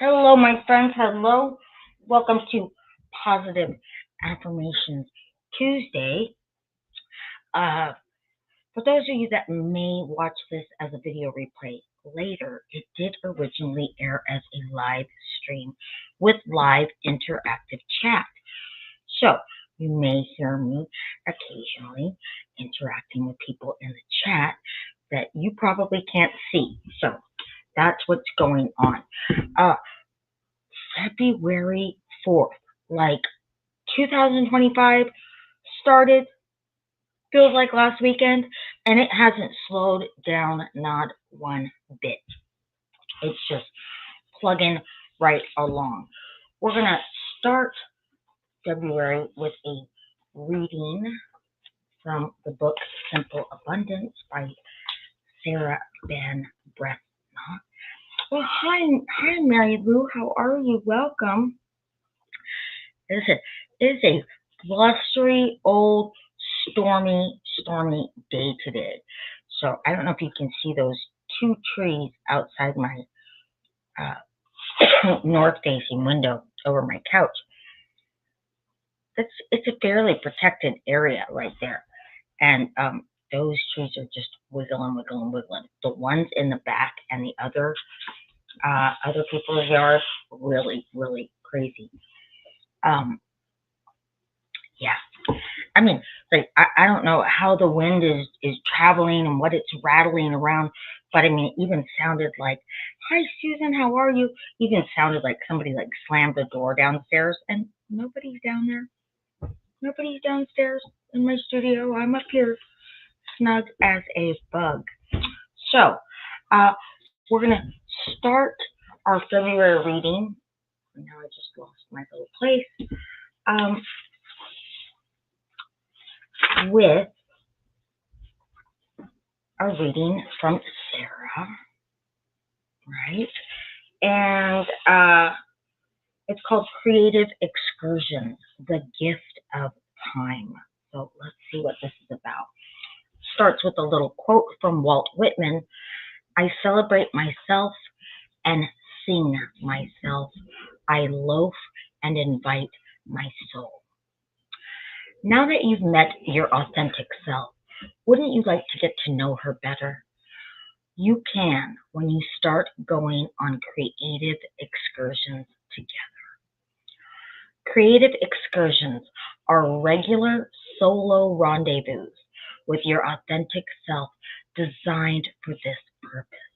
Hello, my friends. Hello. Welcome to Positive Affirmations Tuesday. Uh, for those of you that may watch this as a video replay later, it did originally air as a live stream with live interactive chat. So you may hear me occasionally interacting with people in the chat that you probably can't see. So that's what's going on. February 4th, like 2025 started, feels like last weekend, and it hasn't slowed down not one bit. It's just plugging right along. We're going to start February with a reading from the book Simple Abundance by Sarah Van Breth. Well, hi, Mary Lou. How are you? Welcome. Listen, it is a blustery, old, stormy day today. So I don't know if you can see those two trees outside my north-facing window over my couch. It's a fairly protected area right there, and those trees are just wiggling. The ones in the back and the other people's yards, really crazy. Yeah. I mean, like I don't know how the wind is traveling and what it's rattling around, but I mean, it even sounded like, "Hi, Susan, how are you?" Even sounded like somebody like slammed the door downstairs, and nobody's down there. Nobody's downstairs in my studio. I'm up here, snug as a bug. So, we're gonna start our February reading. Now I just lost my little place. With a reading from Sarah, right? And it's called Creative Excursions, the Gift of Time. So let's see what this is about. Starts with a little quote from Walt Whitman. "I celebrate myself and sing myself. I loaf and invite my soul." Now that you've met your authentic self, wouldn't you like to get to know her better? You can when you start going on creative excursions together. Creative excursions are regular solo rendezvous with your authentic self designed for this purpose.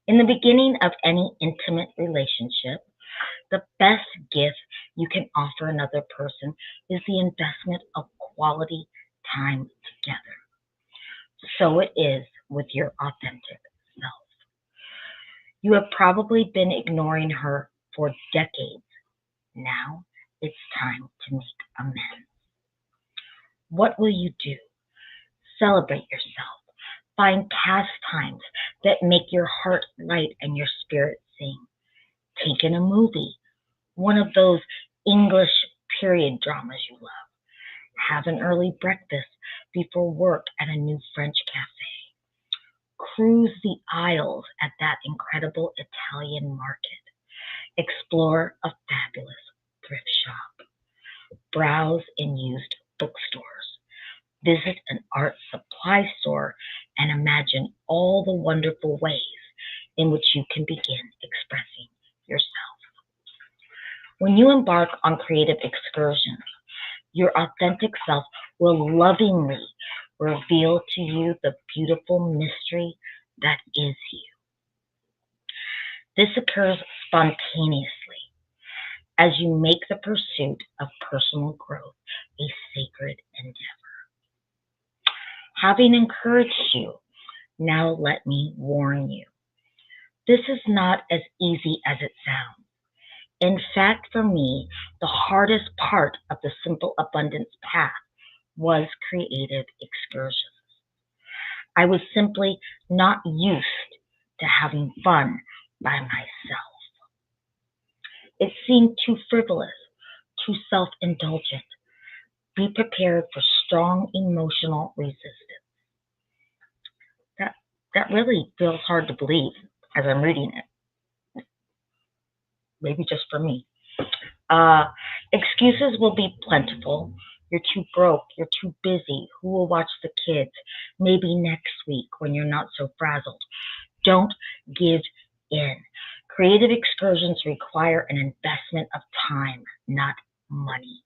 In the beginning of any intimate relationship, the best gift you can offer another person is the investment of quality time together. So it is with your authentic self. You have probably been ignoring her for decades. Now it's time to make amends. What will you do? Celebrate yourself. Find pastimes that make your heart light and your spirit sing. Take in a movie, one of those English period dramas you love. Have an early breakfast before work at a new French cafe. Cruise the aisles at that incredible Italian market. Explore a fabulous thrift shop. Browse in used bookstores. Visit an art supply store and imagine all the wonderful ways in which you can begin expressing yourself. When you embark on creative excursions, your authentic self will lovingly reveal to you the beautiful mystery that is you. This occurs spontaneously as you make the pursuit of personal growth a sacred endeavor. Having encouraged you, now let me warn you. This is not as easy as it sounds. In fact, for me, the hardest part of the Simple Abundance path was creative excursions. I was simply not used to having fun by myself. It seemed too frivolous, too self-indulgent. Be prepared for strong emotional resistance. That really feels hard to believe as I'm reading it. maybe just for me. Uh, Excuses will be plentiful. You're too broke. You're too busy. Who will watch the kids? Maybe next week when you're not so frazzled. Don't give in. Creative excursions require an investment of time, not money.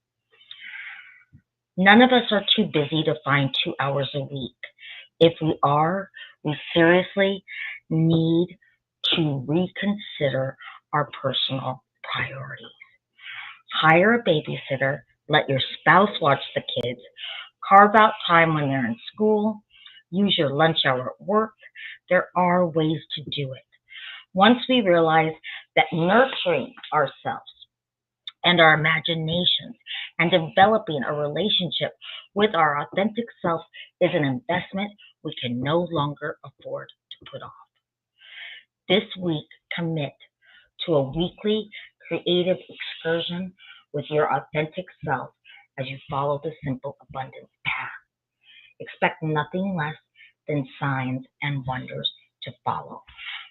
None of us are too busy to find 2 hours a week. If we are, we seriously need to reconsider our personal priorities. Hire a babysitter, let your spouse watch the kids, carve out time when they're in school, use your lunch hour at work. There are ways to do it. Once we realize that nurturing ourselves and our imaginations and developing a relationship with our authentic self is an investment we can no longer afford to put off. This week, commit to a weekly creative excursion with your authentic self as you follow the simple abundance path. Expect nothing less than signs and wonders to follow.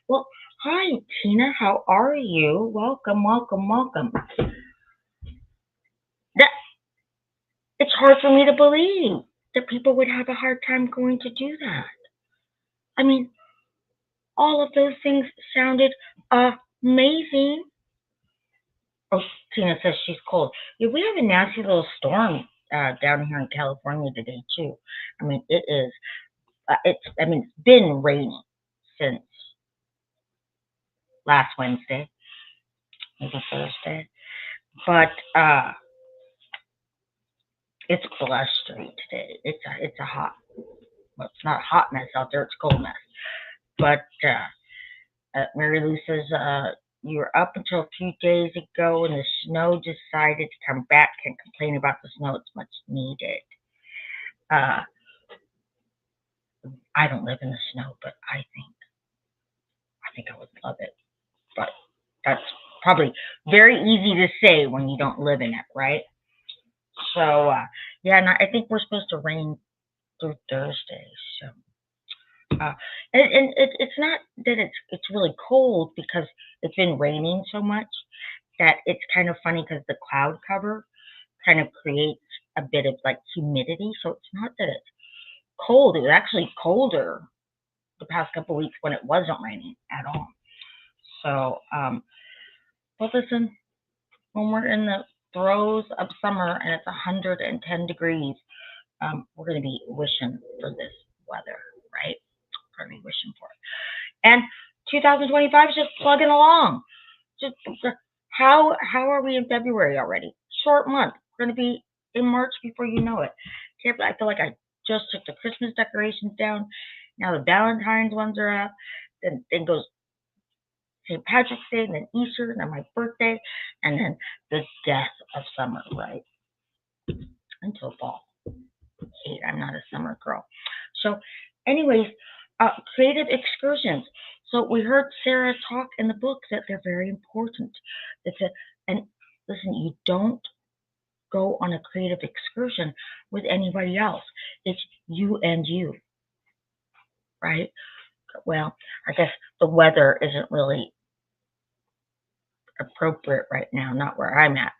Well, hi, Tina. How are you? Welcome, welcome, welcome. That it's hard for me to believe that people would have a hard time going to do that. I mean, all of those things sounded amazing. Oh, Tina says she's cold. Yeah, we have a nasty little storm down here in California today too. I mean, it is. It's been raining since last Wednesday, maybe Thursday, but it's blustery today. It's a hot. Well, it's not a hot mess out there. It's a cold mess. But Mary Lou says you were up until a few days ago, and the snow decided to come back. Can't complain about the snow; it's much needed. Uh, I don't live in the snow, but I think I would love it. But that's probably very easy to say when you don't live in it, right? So yeah, and I think we're supposed to rain through Thursday. So it's not that it's really cold because it's been raining so much that it's kind of funny because the cloud cover kind of creates a bit of like humidity. So it's not that it's cold. It was actually colder the past couple of weeks when it wasn't raining at all. So, well, listen, when we're in the throes of summer and it's 110 degrees, we're going to be wishing for this weather, right? We're going to be wishing for it. And 2025 is just plugging along. Just how are we in February already? Short month. We're going to be in March before you know it. I feel like I just took the Christmas decorations down. Now the Valentine's ones are up. Then goes St. Patrick's Day, and then Easter, and then my birthday, and then the death of summer, right? Until fall. I'm not a summer girl. So, anyways, creative excursions. So we heard Sarah talk in the book that they're very important. And listen, you don't go on a creative excursion with anybody else. It's you and you, right? Well, I guess the weather isn't really appropriate right now, not where I'm at,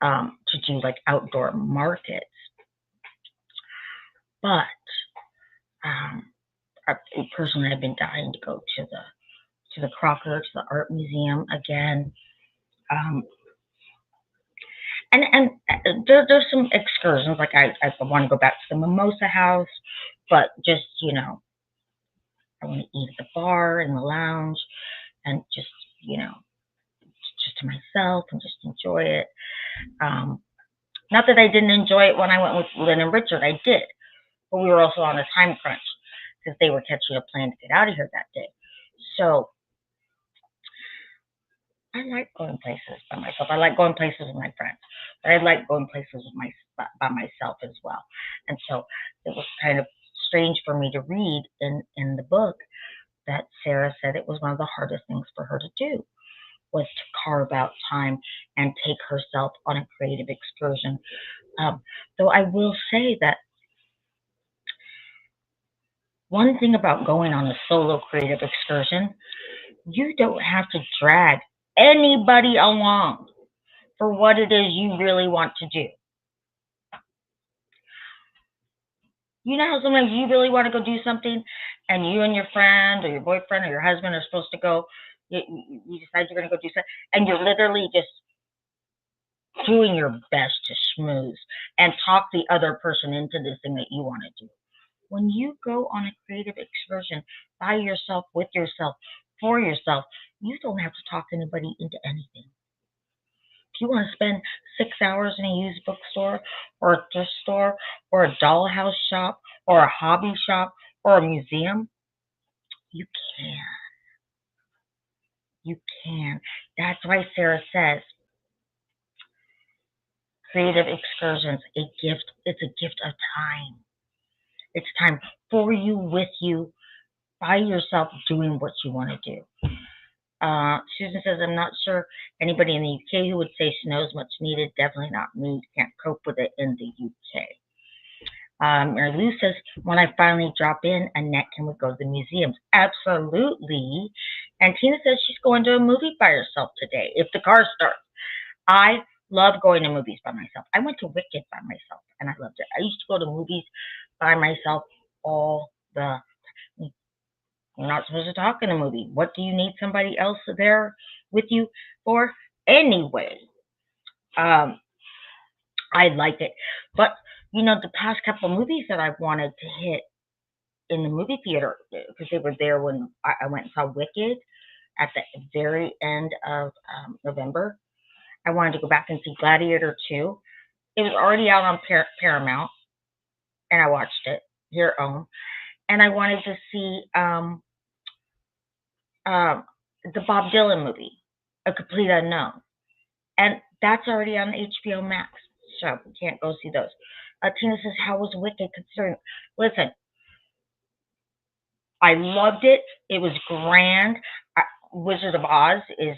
to do like outdoor markets. But personally, I've been dying to go to the Crocker, to the art museum again. Um, and there's some excursions, like I want to go back to the Mimosa House, but just I want to eat at the bar in the lounge, and just just to myself and just enjoy it. Not that I didn't enjoy it when I went with Lynn and Richard, I did, but we were also on a time crunch because they were catching a plane to get out of here that day. So I like going places by myself. I like going places with my friends, but I like going places by myself as well. And so it was kind of strange for me to read in the book that Sarah said it was one of the hardest things for her to do was to carve out time and take herself on a creative excursion. Though I will say that one thing about going on a solo creative excursion, you don't have to drag anybody along for what it is you really want to do. You know how sometimes you really want to go do something and you and your friend or your boyfriend or your husband are supposed to go, you decide you're going to go do something, and you're literally just doing your best to schmooze and talk the other person into this thing that you want to do. When you go on a creative excursion by yourself, with yourself, for yourself, you don't have to talk anybody into anything. If you want to spend 6 hours in a used bookstore or a thrift store or a dollhouse shop or a hobby shop or a museum, you can. You can. That's why Sarah says creative excursions, a gift. It's a gift of time. It's time for you, with you, by yourself, doing what you want to do. Susan says, I'm not sure anybody in the UK who would say snow is much needed. Definitely not me. Can't cope with it in the UK. Mary Lou says, when I finally drop in, Annette, can we go to the museums? Absolutely. And Tina says she's going to a movie by herself today, if the car starts. I love going to movies by myself. I went to Wicked by myself, and I loved it. I used to go to movies by myself all the time. You're not supposed to talk in a movie. What do you need somebody else there with you for anyway? I like it. But, the past couple movies that I wanted to hit in the movie theater, because they were there when I went and saw Wicked at the very end of November. I wanted to go back and see Gladiator 2. It was already out on Paramount, and I watched it here at home. And I wanted to see the Bob Dylan movie, A Complete Unknown. And that's already on HBO Max, so we can't go see those. Tina says, how was Wicked considering? Listen, I loved it. It was grand. Wizard of Oz is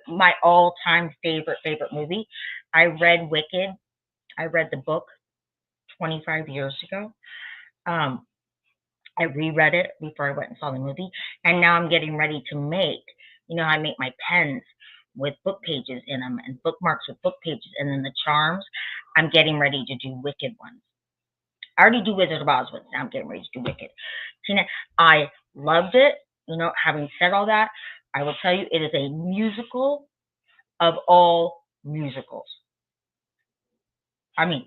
my all-time favorite movie. I read Wicked. I read the book 25 years ago. I reread it before I went and saw the movie, and now I'm getting ready to make, I make my pens with book pages in them and bookmarks with book pages, and then the charms. I'm getting ready to do Wicked ones. I already do Wizard of Oz ones. Now I'm getting ready to do Wicked. Tina, I loved it. Having said all that, I will tell you it is a musical of all musicals. I mean,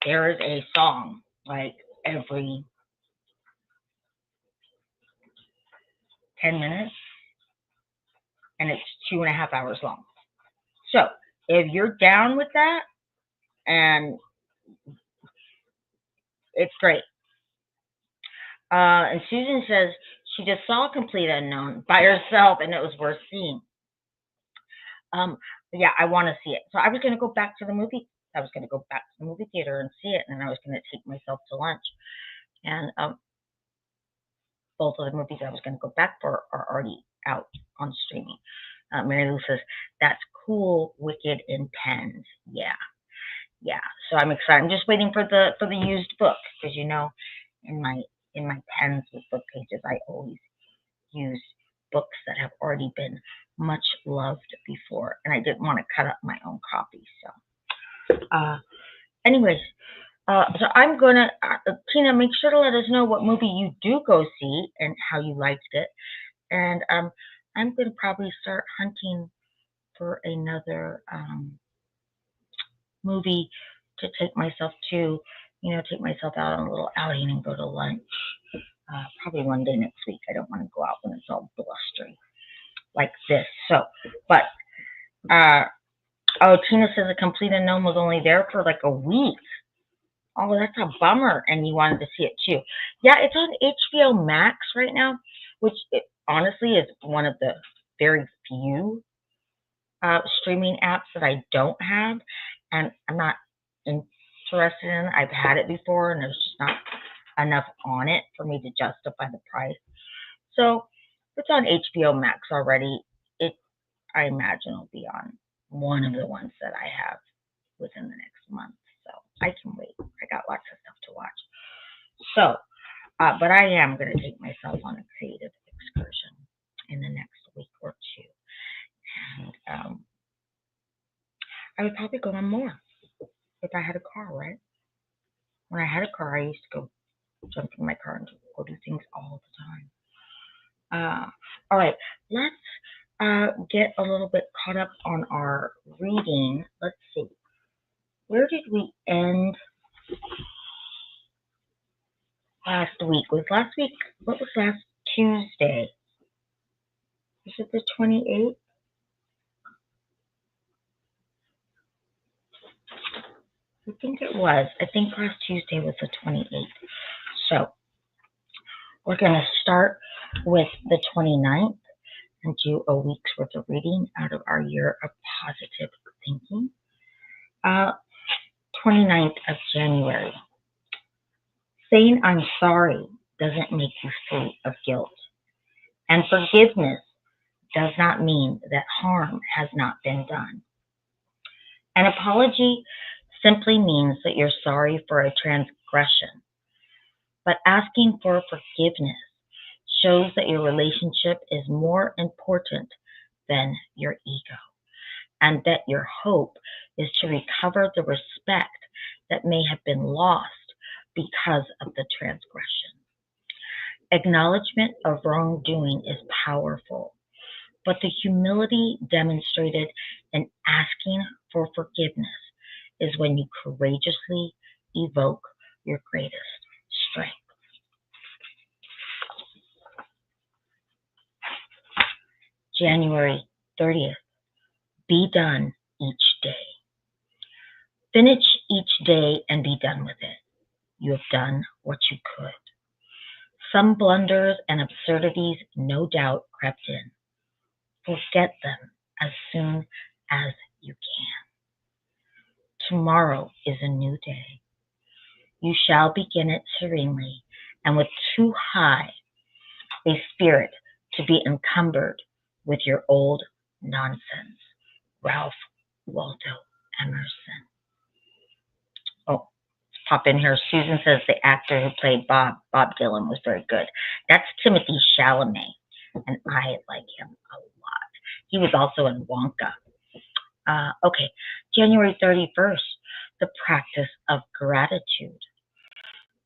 there is a song like every 10 minutes, and it's 2.5 hours long. So if you're down with that, and it's great. And Susan says she just saw Complete Unknown by herself, and it was worth seeing. Yeah, I want to see it. So I was going to go back to the movie. I was going to go back to the movie theater and see it, and then I was going to take myself to lunch. And both of the movies I was going to go back for are already out on streaming. Mary Lou says, that's cool, Wicked in pens. Yeah. So I'm excited. I'm just waiting for the used book, because in my pens with book pages, I always use books that have already been much loved before, and I didn't want to cut up my own copy. So, anyways, so I'm gonna Tina, make sure to let us know what movie you do go see and how you liked it, and I'm gonna probably start hunting for another movie to take myself to, take myself out on a little outing and go to lunch. Probably one day next week. I don't want to go out when it's all blustery like this. So, but, Tina says A Complete Unknown was only there for like a week. Oh, that's a bummer. And you wanted to see it too. Yeah, it's on HBO Max right now, which honestly is one of the very few streaming apps that I don't have, and I'm not interested in. I've had it before, and there's just not enough on it for me to justify the price. So it's on HBO Max already. I imagine it'll be on one of the ones that I have within the next month. So I can wait. I got lots of stuff to watch. So, but I am going to take myself on a creative excursion in the next week or two. I would probably go on more if I had a car, right? When I had a car, I used to go jump in my car and go do things all the time. All right, let's get a little bit caught up on our reading. Let's see. Where did we end last week? Was last week, what was last Tuesday? Was it the 28th? I think it was. I think last Tuesday was the 28th. So we're going to start with the 29th and do a week's worth of reading out of our year of positive thinking. 29th of January. Saying I'm sorry doesn't make you free of guilt. And forgiveness does not mean that harm has not been done. An apology simply means that you're sorry for a transgression. But asking for forgiveness shows that your relationship is more important than your ego, and that your hope is to recover the respect that may have been lost because of the transgression. Acknowledgement of wrongdoing is powerful, but the humility demonstrated in asking for forgiveness is when you courageously evoke your greatest strength. January 30th. Be done each day. Finish each day and be done with it. You have done what you could. Some blunders and absurdities no doubt crept in. Forget them as soon as you can. Tomorrow is a new day. You shall begin it serenely and with too high a spirit to be encumbered with your old nonsense. Ralph Waldo Emerson. Oh, pop in here. Susan says the actor who played Bob Dylan was very good. That's Timothy Chalamet, and I like him a lot. He was also in Wonka. Okay, January 31st, the practice of gratitude.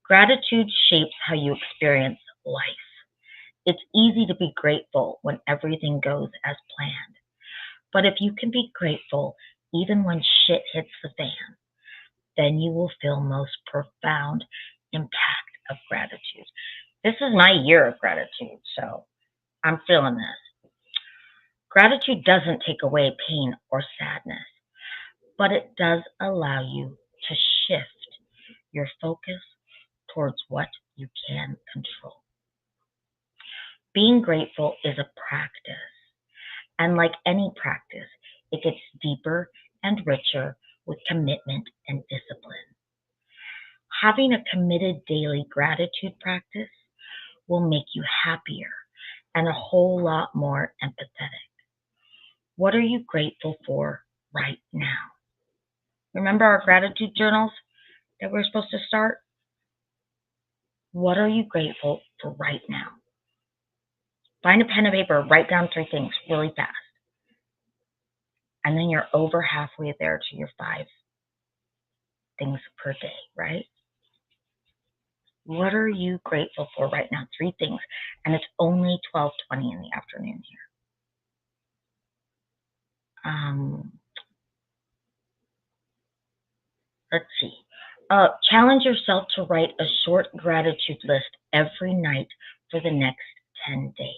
Gratitude shapes how you experience life. It's easy to be grateful when everything goes as planned. But if you can be grateful even when shit hits the fan, then you will feel most profound impact of gratitude. This is my year of gratitude, so I'm feeling this. Gratitude doesn't take away pain or sadness, but it does allow you to shift your focus towards what you can control. Being grateful is a practice, and like any practice, it gets deeper and richer with commitment and discipline. Having a committed daily gratitude practice will make you happier and a whole lot more empathetic. What are you grateful for right now? Remember our gratitude journals that we're supposed to start? What are you grateful for right now? Find a pen and paper, write down 3 things really fast. And then you're over halfway there to your 5 things per day, right? What are you grateful for right now? 3 things. And it's only 12:20 in the afternoon here. Let's see. Challenge yourself to write a short gratitude list every night for the next 10 days.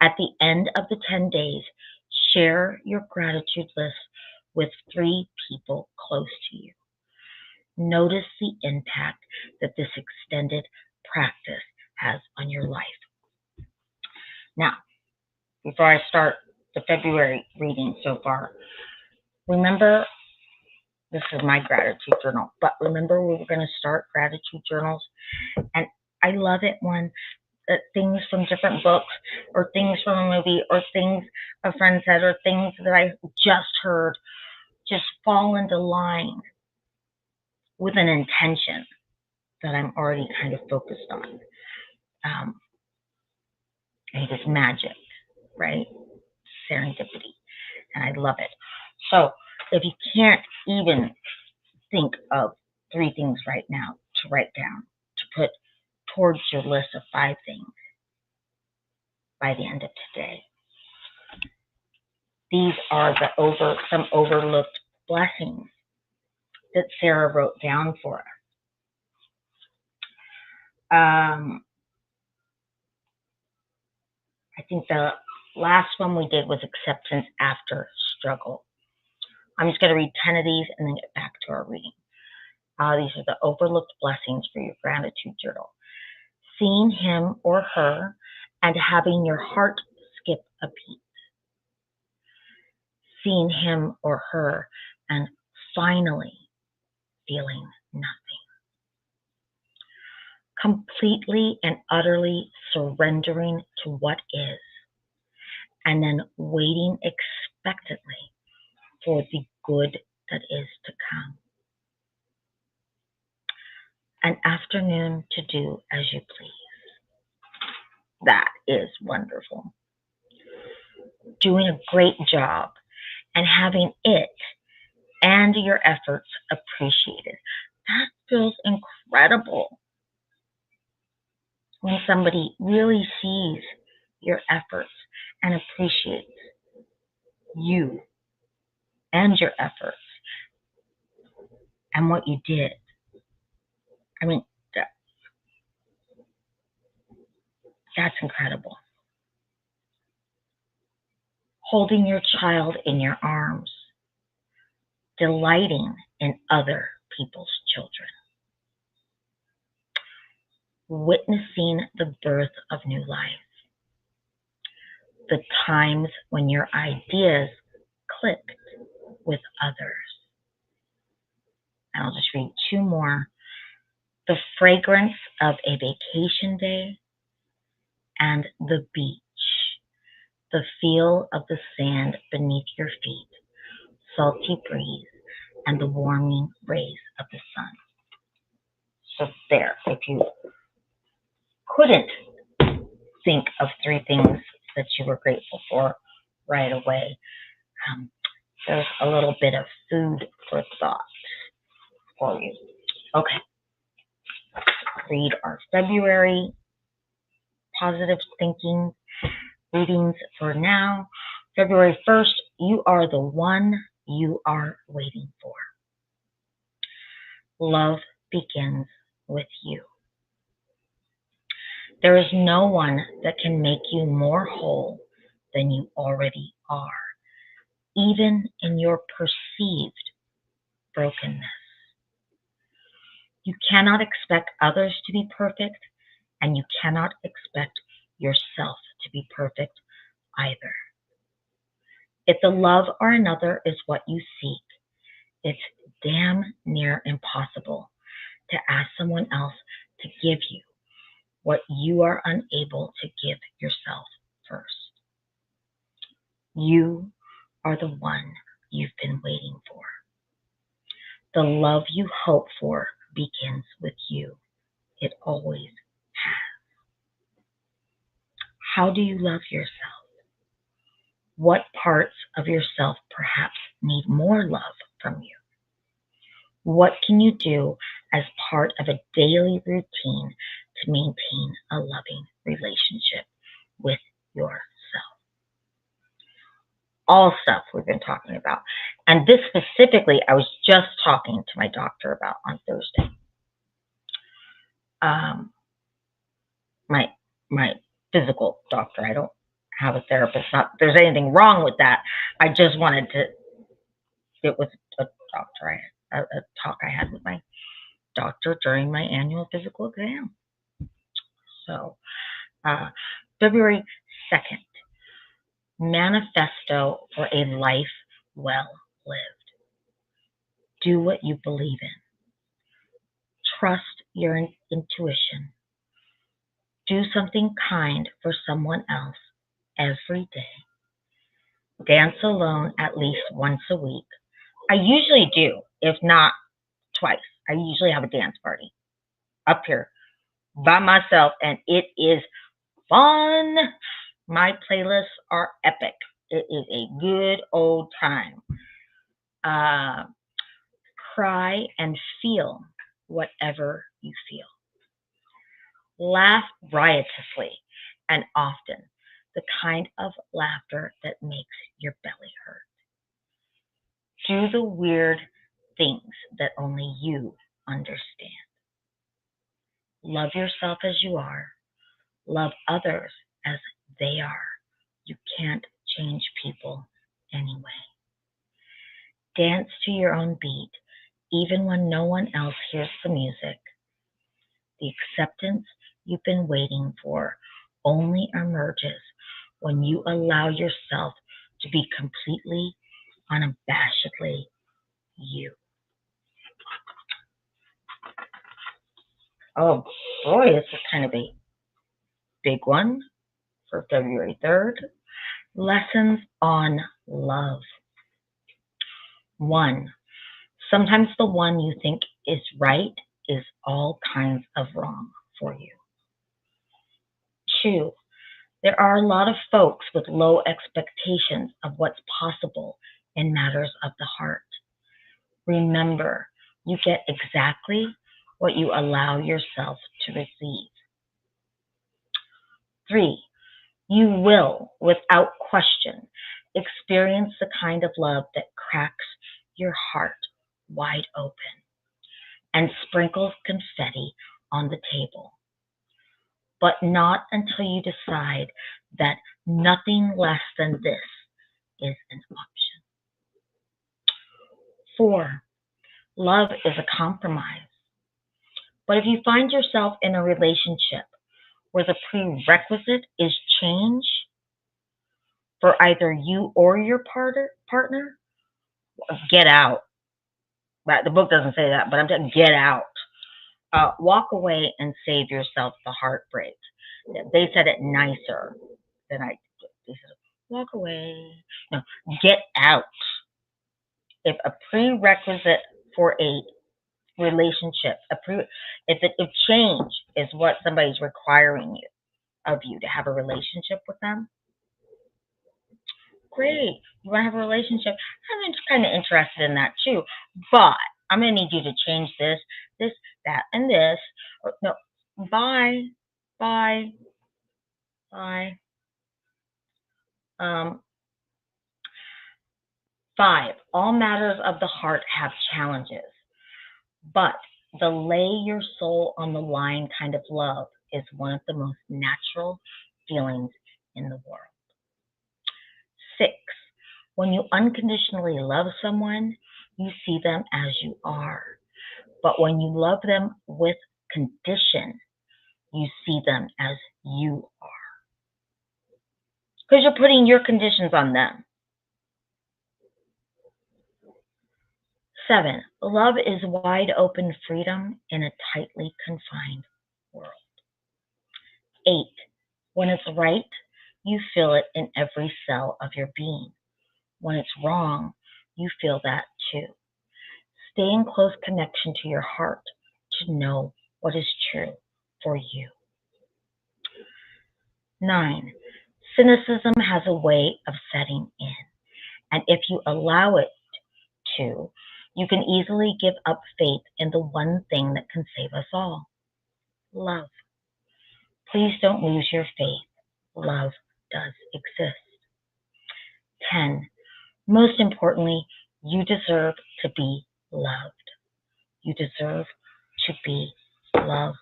At the end of the 10 days, share your gratitude list with 3 people close to you. Notice the impact that this extended practice has on your life. Now, before I start the February reading so far, remember, this is my gratitude journal, but remember we were going to start gratitude journals, and I love it when things from different books or things from a movie or things a friend said or things that I just heard just fall into line with an intention that I'm already kind of focused on. And it is magic, right? Serendipity. And I love it. So If you can't even think of 3 things right now to write down, to put towards your list of 5 things by the end of today. These are some overlooked blessings that Sarah wrote down for us. I think the last one we did was acceptance after struggle. I'm just going to read 10 of these and then get back to our reading. These are the overlooked blessings for your gratitude journal. Seeing him or her and having your heart skip a beat. Seeing him or her and finally feeling nothing. Completely and utterly surrendering to what is, and then waiting expectantly for the good that is to come. An afternoon to do as you please. That is wonderful. Doing a great job and having it and your efforts appreciated. That feels incredible. When somebody really sees your efforts and appreciates you and your efforts and what you did. I mean, that's incredible. Holding your child in your arms, delighting in other people's children, witnessing the birth of new life, the times when your ideas clicked with others. And I'll just read 2 more. The fragrance of a vacation day and the beach, the feel of the sand beneath your feet, salty breeze, and the warming rays of the sun. So there, if you couldn't think of 3 things that you were grateful for right away, there's a little bit of food for thought for you. Okay. Read our February positive thinking readings for now. February 1st, you are the one you are waiting for. Love begins with you. There is no one that can make you more whole than you already are, even in your perceived brokenness. You cannot expect others to be perfect, and you cannot expect yourself to be perfect either. If the love of another is what you seek, it's damn near impossible to ask someone else to give you what you are unable to give yourself first. You are the one you've been waiting for. The love you hope for begins with you. It always has. How do you love yourself? What parts of yourself perhaps need more love from you? What can you do as part of a daily routine to maintain a loving relationship with yourself? All stuff we've been talking about. And this specifically, I was just talking to my doctor about on Thursday. My physical doctor. I don't have a therapist. Not there's anything wrong with that. I just wanted to. It was a doctor. A talk I had with my doctor during my annual physical exam. So, February 2nd, manifesto for a life well lived. Do what you believe in. Trust your intuition. Do something kind for someone else every day. Dance alone at least once a week. I usually do, if not twice. I usually have a dance party up here by myself, and it is fun. My playlists are epic. It is a good old time. Uh, cry and feel whatever you feel. Laugh riotously and often, the kind of laughter that makes your belly hurt. Do the weird things that only you understand. Love yourself as you are. Love others as they are. You can't change people anyway. Dance to your own beat, even when no one else hears the music. The acceptance you've been waiting for only emerges when you allow yourself to be completely, unabashedly you. Oh boy, this is kind of a big one for February 3rd. Lessons on love. 1. Sometimes the one you think is right is all kinds of wrong for you. 2. There are a lot of folks with low expectations of what's possible in matters of the heart. Remember, you get exactly what you allow yourself to receive. 3. You will, without question, experience the kind of love that cracks your heart wide open and sprinkles confetti on the table, but not until you decide that nothing less than this is an option. 4. Love is a compromise. But if you find yourself in a relationship where the prerequisite is change for either you or your partner, get out. But the book doesn't say that, but I'm saying get out. Walk away and save yourself the heartbreak. They said it nicer than I did. They said, walk away. No, get out. If a prerequisite for a relationship, if change is what somebody's requiring of you to have a relationship with them, great. You want to have a relationship? I'm kind of interested in that too, but I'm going to need you to change this, that, and this. Or, no, bye, bye, bye. 5. All matters of the heart have challenges, but the lay your soul on the line kind of love is one of the most natural feelings in the world. 6. When you unconditionally love someone, you see them as you are. But when you love them with condition, you see them as you are. Because you're putting your conditions on them. 7. Love is wide open freedom in a tightly confined world. 8. When it's right, you feel it in every cell of your being. When it's wrong, you feel that too. Stay in close connection to your heart to know what is true for you. 9. Cynicism has a way of setting in, and if you allow it to, you can easily give up faith in the one thing that can save us all: love. Please don't lose your faith. Love does exist. 10. Most importantly, you deserve to be loved. You deserve to be loved.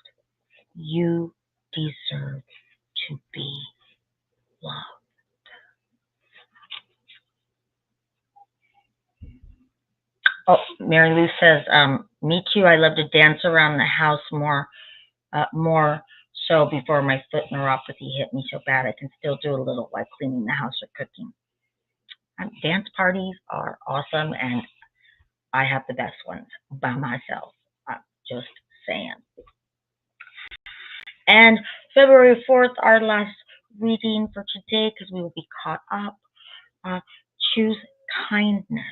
You deserve to be loved. Oh, Mary Lou says, me too. I love to dance around the house more so before my foot neuropathy hit me so bad. I can still do a little like cleaning the house or cooking. Dance parties are awesome, and I have the best ones by myself. Just saying. And February 4th, our last reading for today, because we will be caught up. Choose kindness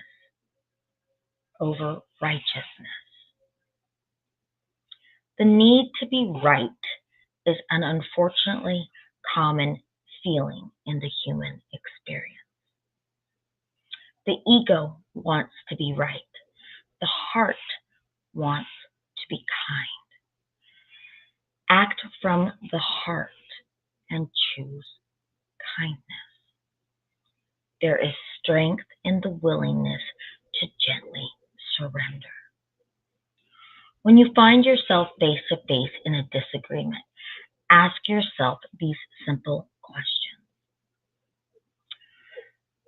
over righteousness. The need to be right is an unfortunately common feeling in the human experience. The ego wants to be right. The heart wants to be kind. Act from the heart and choose kindness. There is strength in the willingness to gently surrender. When you find yourself face to face in a disagreement, ask yourself these simple questions.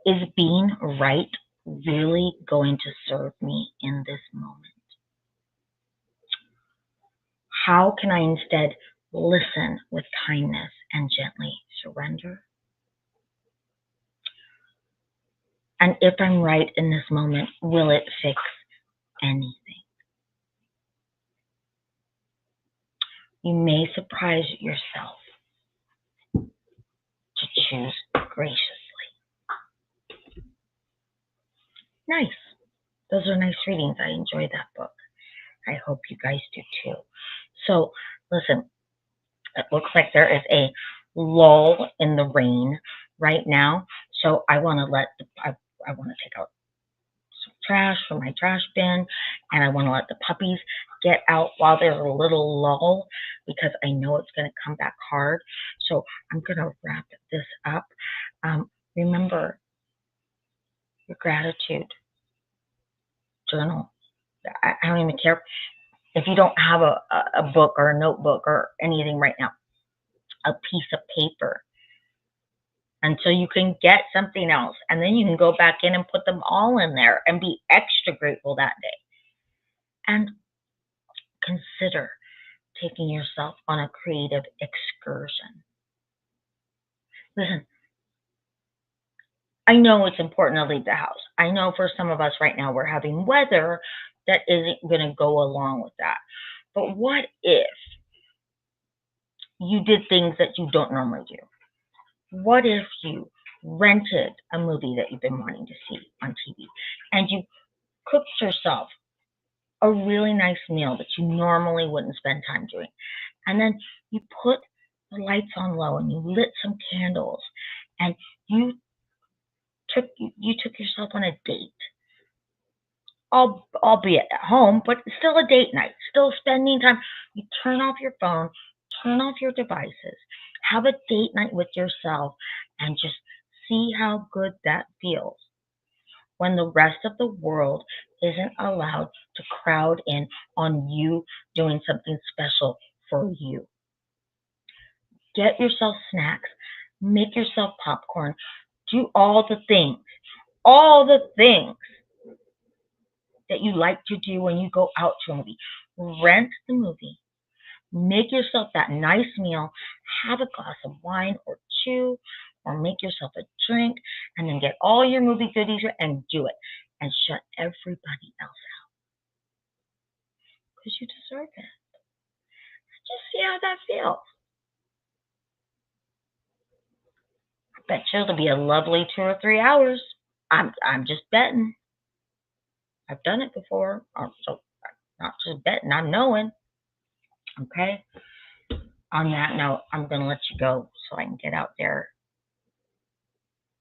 Is being right really going to serve me in this moment? How can I instead listen with kindness and gently surrender? And if I'm right in this moment, will it fix anything? You may surprise yourself to choose graciously. Nice. Those are nice readings. I enjoy that book. I hope you guys do too. So, listen, it looks like there is a lull in the rain right now. So I want to take out some trash from my trash bin, and I want to let the puppies get out while there's a little lull because I know it's going to come back hard. So I'm going to wrap this up. Remember your gratitude journal. I don't even care if you don't have a book or a notebook or anything right now, a piece of paper until you can get something else. And then you can go back in and put them all in there and be extra grateful that day. And consider taking yourself on a creative excursion. Listen, I know it's important to leave the house. I know for some of us right now, we're having weather that isn't going to go along with that. But what if you did things that you don't normally do? What if you rented a movie that you've been wanting to see on TV and you cooked yourself a really nice meal that you normally wouldn't spend time doing, and then you put the lights on low and you lit some candles and you took yourself on a date, albeit at home, but still a date night, still spending time. You turn off your phone, turn off your devices, have a date night with yourself, and just see how good that feels when the rest of the world isn't allowed to crowd in on you doing something special for you. Get yourself snacks, make yourself popcorn, do all the things that you like to do when you go out to a movie. Rent the movie, make yourself that nice meal, have a glass of wine or two, or make yourself a drink, and then get all your movie goodies and do it. And shut everybody else out. Because you deserve it. Just see how that feels. I bet you it'll be a lovely 2 or 3 hours. I'm just betting. I've done it before. So not just betting, I'm knowing. Okay? On that note, I'm going to let you go so I can get out there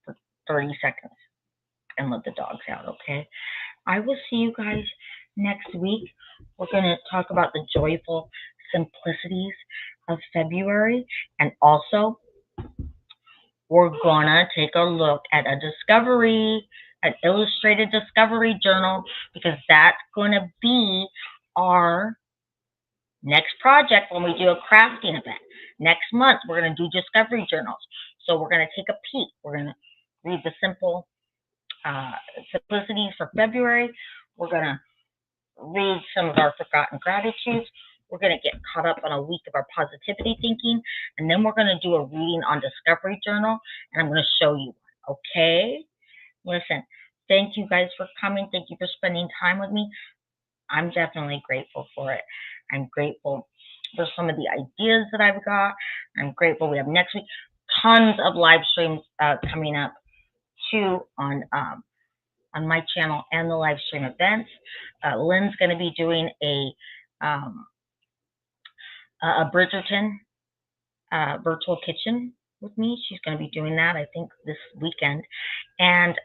for 30 seconds and let the dogs out, okay? I will see you guys next week. We're going to talk about the joyful simplicities of February, and also we're going to take a look at a discovery, an illustrated discovery journal, because that's going to be our next project when we do a crafting event. Next month, we're going to do discovery journals. So we're going to take a peek. We're going to read the simple simplicities for February. We're going to read some of our forgotten gratitudes. We're going to get caught up on a week of our positivity thinking. And then we're going to do a reading on Discovery Journal. And I'm going to show you one, okay? Listen, thank you guys for coming. Thank you for spending time with me. I'm definitely grateful for it. I'm grateful for some of the ideas that I've got. I'm grateful we have next week tons of live streams coming up too on my channel and the live stream events. Lynn's going to be doing a Bridgerton virtual kitchen with me. She's going to be doing that, I think, this weekend. And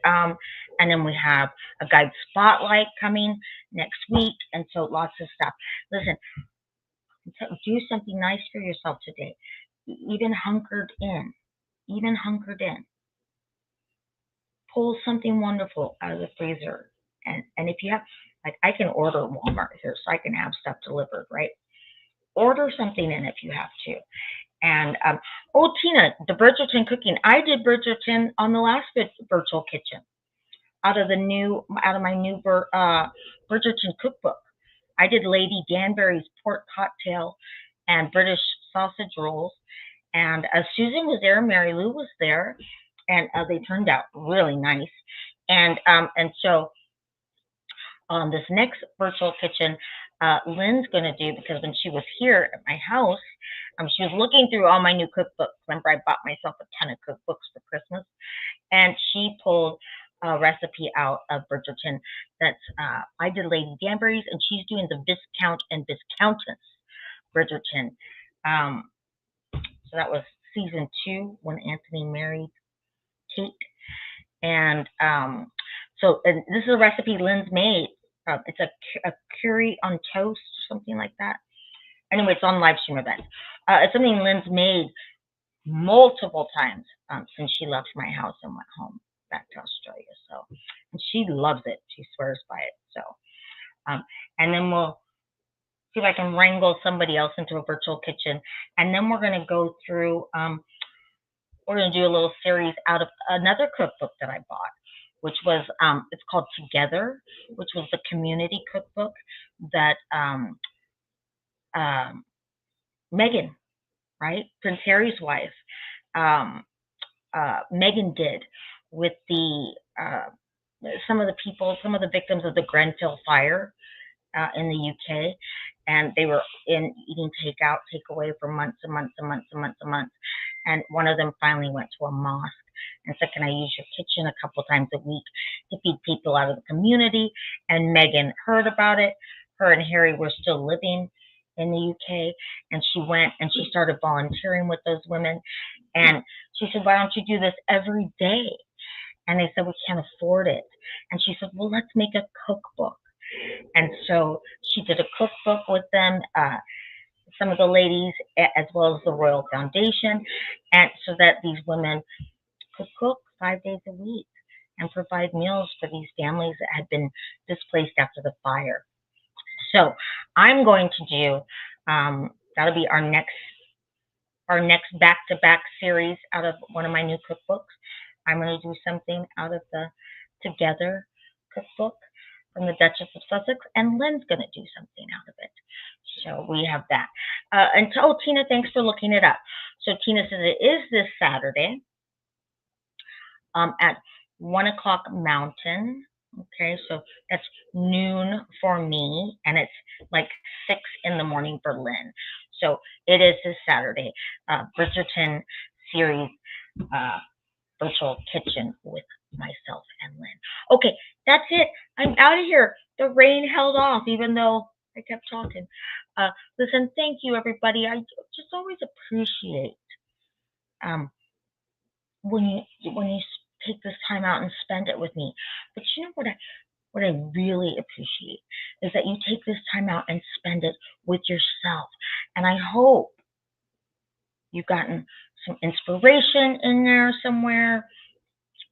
then we have a guide spotlight coming next week, and so lots of stuff. Listen, do something nice for yourself today. Even hunkered in, even hunkered in. Pull something wonderful out of the freezer, and if you have, like, I can order Walmart here, so I can have stuff delivered, right? Order something in if you have to. And oh, Tina, the Bridgerton cooking. I did Bridgerton on the last virtual kitchen out of my new Bridgerton cookbook. I did Lady Danbury's pork cocktail and British sausage rolls. And Susan was there, Mary Lou was there, and they turned out really nice. And so on this next virtual kitchen, Lynn's going to do, because when she was here at my house, she was looking through all my new cookbooks. Remember, I bought myself a ton of cookbooks for Christmas, and she pulled a recipe out of Bridgerton that's I did Lady Danbury's, and she's doing the Viscount and Viscountess Bridgerton. So that was season 2 when Anthony married Kate. And and this is a recipe Lynn's made. It's a curry on toast, something like that. Anyway, it's on live stream event. It's something Lynn's made multiple times since she left my house and went home back to Australia. So, and she loves it. She swears by it. So, and then we'll see if I can wrangle somebody else into a virtual kitchen, and then we're going to go through. We're going to do a little series out of another cookbook that I bought, which was it's called Together, which was the community cookbook that Megan, right, Prince Harry's wife, Megan did with some of the victims of the Grenfell fire in the UK, and they were eating takeaway for months and months and months and months and months. And one of them finally went to a mosque and said, "Can I use your kitchen a couple times a week to feed people out of the community?" And Megan heard about it. Her and Harry were still living in the UK, and she went and she started volunteering with those women. And she said, "Why don't you do this every day?" And they said, "We can't afford it." And she said, "Well, let's make a cookbook." And so she did a cookbook with them, some of the ladies, as well as the Royal Foundation, and so that these women could cook 5 days a week and provide meals for these families that had been displaced after the fire. So I'm going to do, that'll be our next back-to-back series out of one of my new cookbooks. I'm going to do something out of the Together cookbook from the Duchess of Sussex, and Lynn's going to do something out of it. So we have that. And so, Tina, thanks for looking it up. So Tina says it is this Saturday at 1 o'clock Mountain. Okay, so that's noon for me, and it's like 6 in the morning for Lynn. So it is this Saturday, Bridgerton series virtual kitchen with myself and Lynn. Okay, that's it. I'm out of here. The rain held off, even though I kept talking. Listen, thank you, everybody. I just always appreciate when you take this time out and spend it with me. But you know what I really appreciate is that you take this time out and spend it with yourself. And I hope you've gotten some inspiration in there somewhere,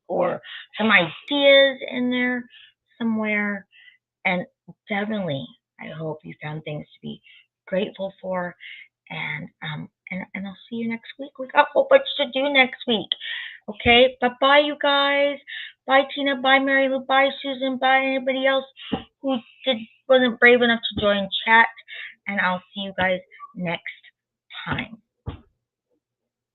or some ideas in there somewhere. And definitely, I hope you found things to be grateful for. And I'll see you next week. We got a whole bunch to do next week. Okay, bye-bye, you guys. Bye, Tina. Bye, Mary Lou. Bye, Susan. Bye, anybody else who wasn't brave enough to join chat. And I'll see you guys next time.